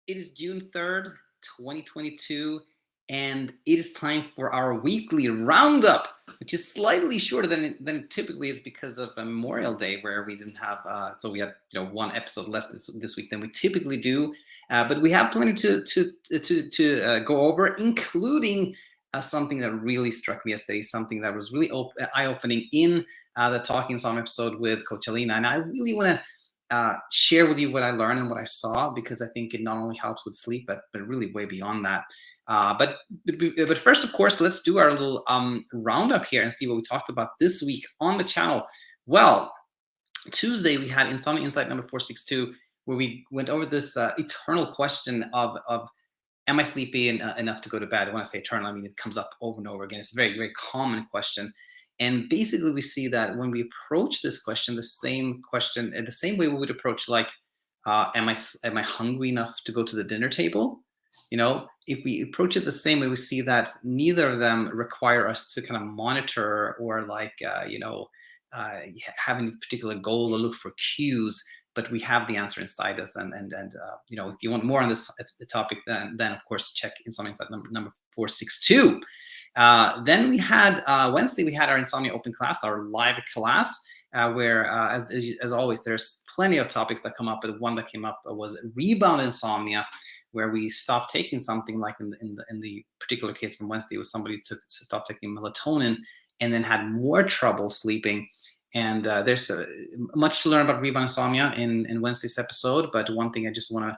It is June 3rd, 2022, and it is time for our weekly roundup, which is slightly shorter than it typically is because of Memorial Day, where we didn't have, so we had one episode less this week than we typically do. But we have plenty to go over, including something that really struck me yesterday, something that was really eye-opening in the Talking Song episode with Coach Alina. And I really want to share with you what I learned and what I saw, because I think it not only helps with sleep, but really way beyond that. But first, of course, let's do our little roundup here and see what we talked about this week on the channel. Well, Tuesday we had Insomnia Insight number 462, where we went over this eternal question of am I sleepy enough to go to bed? When I say eternal, I mean it comes up over and over again. It's a very, very common question. And basically, we see that when we approach this question, the same question, the same way we would approach, like, am I hungry enough to go to the dinner table? If we approach it the same way, we see that neither of them require us to kind of monitor or have any particular goal or look for cues, but we have the answer inside us. And if you want more on this topic, then of course check Insomnia Insight number 462. Then we had Wednesday, we had our Insomnia Open class, our live class, where as always, there's plenty of topics that come up. But one that came up was rebound insomnia, where we stopped taking something, like in the particular case from Wednesday, it was somebody who stopped taking melatonin and then had more trouble sleeping. And there's much to learn about rebound insomnia in Wednesday's episode. But one thing I just want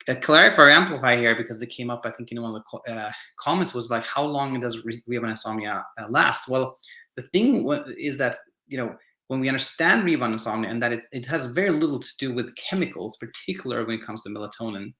to clarify or amplify here, because they came up, I think, in one of the comments, was like, how long does rebound insomnia last? Well, the thing is that, when we understand rebound insomnia, and that it has very little to do with chemicals, particularly when it comes to melatonin,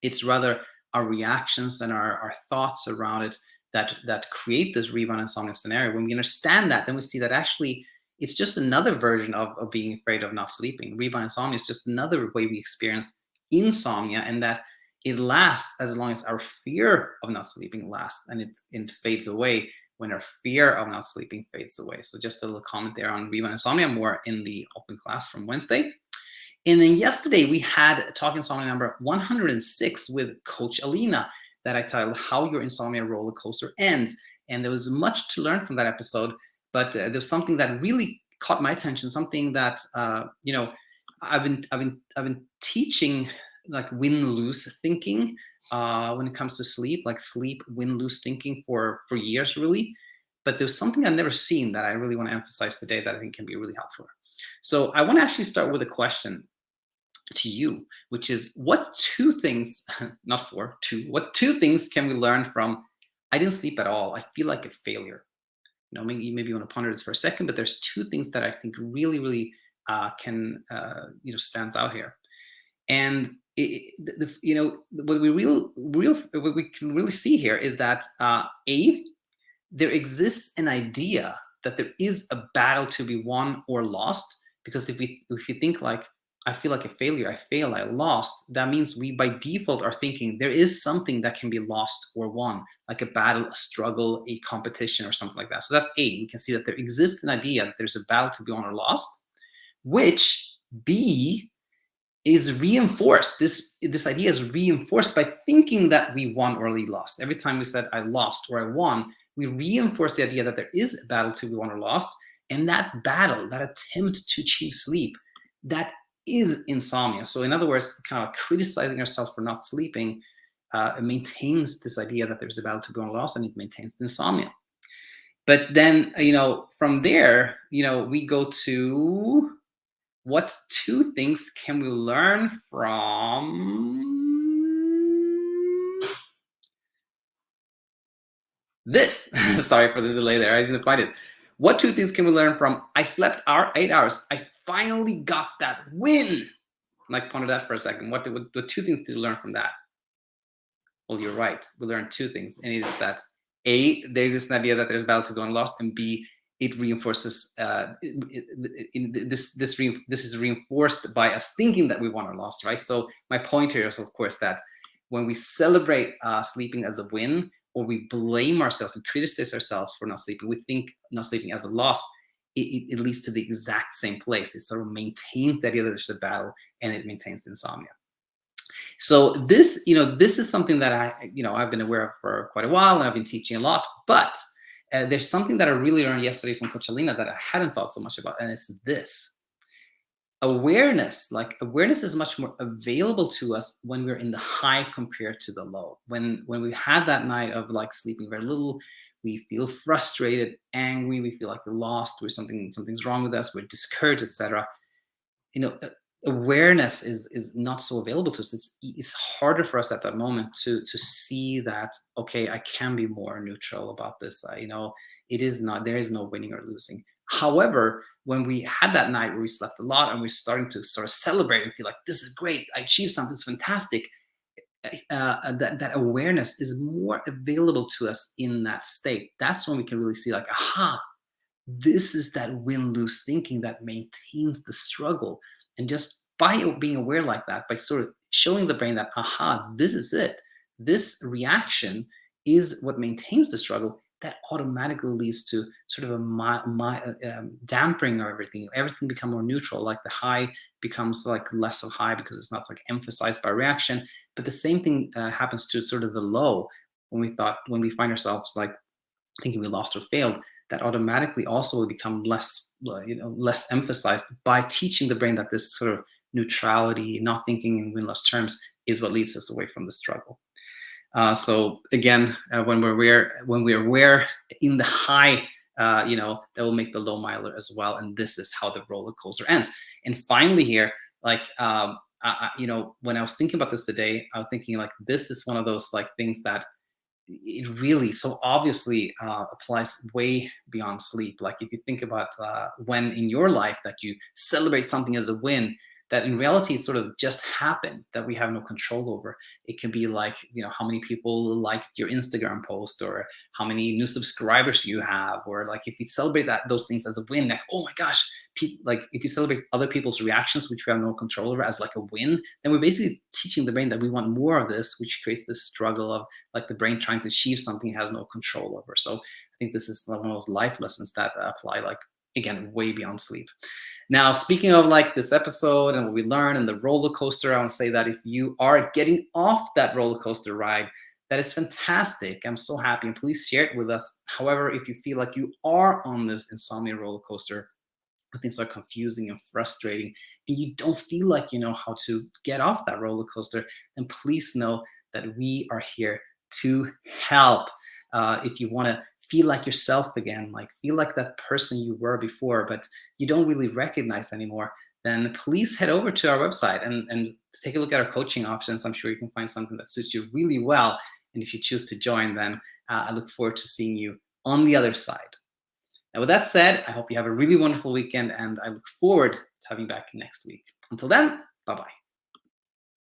it's rather our reactions and our thoughts around it that create this rebound insomnia scenario. When we understand that, then we see that actually it's just another version of being afraid of not sleeping. Rebound insomnia is just another way we experience insomnia, and that it lasts as long as our fear of not sleeping lasts, and it fades away when our fear of not sleeping fades away. So just a little comment there on rebound insomnia, more in the open class from Wednesday. And then yesterday we had Talk Insomnia number 106 with Coach Alina, that I titled How Your Insomnia Roller Coaster Ends. And there was much to learn from that episode, but there's something that really caught my attention, something that I've been teaching, like win-lose thinking when it comes to sleep, like sleep win-lose thinking for years, really. But there's something I've never seen that I really want to emphasize today that I think can be really helpful. So I want to actually start with a question to you, which is, what two things, what two things can we learn from, I didn't sleep at all, I feel like a failure? Maybe you want to ponder this for a second, but there's two things that I think really can stands out here. And what we can really see here is that there exists an idea that there is a battle to be won or lost. Because if you think like, I feel like a failure, I failed, I lost, that means we by default are thinking there is something that can be lost or won, like a battle, a struggle, a competition, or something like that. So that's A. We can see that there exists an idea that there's a battle to be won or lost, which B is reinforced. This idea is reinforced by thinking that we won or we lost. Every time we said I lost or I won, we reinforce the idea that there is a battle to be won or lost. And that battle, that attempt to achieve sleep, that is insomnia. So in other words, kind of criticizing ourselves for not sleeping maintains this idea that there's a battle to be won or lost, and it maintains the insomnia. But then, from there, we go to, what two things can we learn from this? Sorry for the delay there. I didn't find it. What two things can we learn from, I slept 8 hours, I finally got that win? Like, ponder that for a second. What two things to learn from that? Well, you're right. We learned two things, and it is that A, there's this idea that there's a battle to be won or lost, and B, it reinforces this is reinforced by us thinking that we won or lost, right? So my point here is, of course, that when we celebrate sleeping as a win, or we blame ourselves and criticize ourselves for not sleeping, we think not sleeping as a loss, it leads to the exact same place. It sort of maintains the idea that there's a battle, and it maintains the insomnia. So this, this is something that I've been aware of for quite a while, and I've been teaching a lot. But there's something that I really learned yesterday from Coach Alina that I hadn't thought so much about, and it's this awareness. Like, awareness is much more available to us when we're in the high compared to the low. When we had that night of like sleeping very little, we feel frustrated, angry, we feel like we're lost, something's wrong with us, we're discouraged, etc. Awareness is not so available to us. It's harder for us at that moment to see that, okay, I can be more neutral about this. It is not, there is no winning or losing. However, when we had that night where we slept a lot and we're starting to sort of celebrate and feel like, this is great, I achieved something, it's fantastic, that awareness is more available to us in that state. That's when we can really see, like, aha, this is that win-lose thinking that maintains the struggle. And just by being aware like that, by sort of showing the brain that, aha, this is it, this reaction is what maintains the struggle, that automatically leads to sort of a dampering of everything become more neutral. Like the high becomes like less of high because it's not like emphasized by reaction. But the same thing happens to sort of the low. When we find ourselves like thinking we lost or failed, that automatically also will become less emphasized by teaching the brain that this sort of neutrality, not thinking in win-loss terms, is what leads us away from the struggle. So again, when we're aware in the high, that will make the low milder as well, and this is how the roller coaster ends. And finally, here, like when I was thinking about this today, I was thinking like this is one of those like things that it really so obviously applies way beyond sleep. Like if you think about when in your life that you celebrate something as a win, that in reality sort of just happened, that we have no control over. It can be like, how many people liked your Instagram post, or how many new subscribers you have, or like if you celebrate those things as a win, like, oh my gosh, like if you celebrate other people's reactions, which we have no control over, as like a win, then we're basically teaching the brain that we want more of this, which creates this struggle of like the brain trying to achieve something it has no control over. So I think this is one of those life lessons that apply, like, again, way beyond sleep. Now, speaking of like this episode and what we learned and the roller coaster, I want to say that if you are getting off that roller coaster ride, that is fantastic. I'm so happy, and please share it with us. However, if you feel like you are on this insomnia roller coaster, things are confusing and frustrating, and you don't feel like you know how to get off that roller coaster, then please know that we are here to help. If you want to feel like yourself again, like feel like that person you were before, but you don't really recognize anymore, then please head over to our website and take a look at our coaching options. I'm sure you can find something that suits you really well. And if you choose to join, then I look forward to seeing you on the other side. Now, with that said, I hope you have a really wonderful weekend, and I look forward to having you back next week. Until then, bye-bye.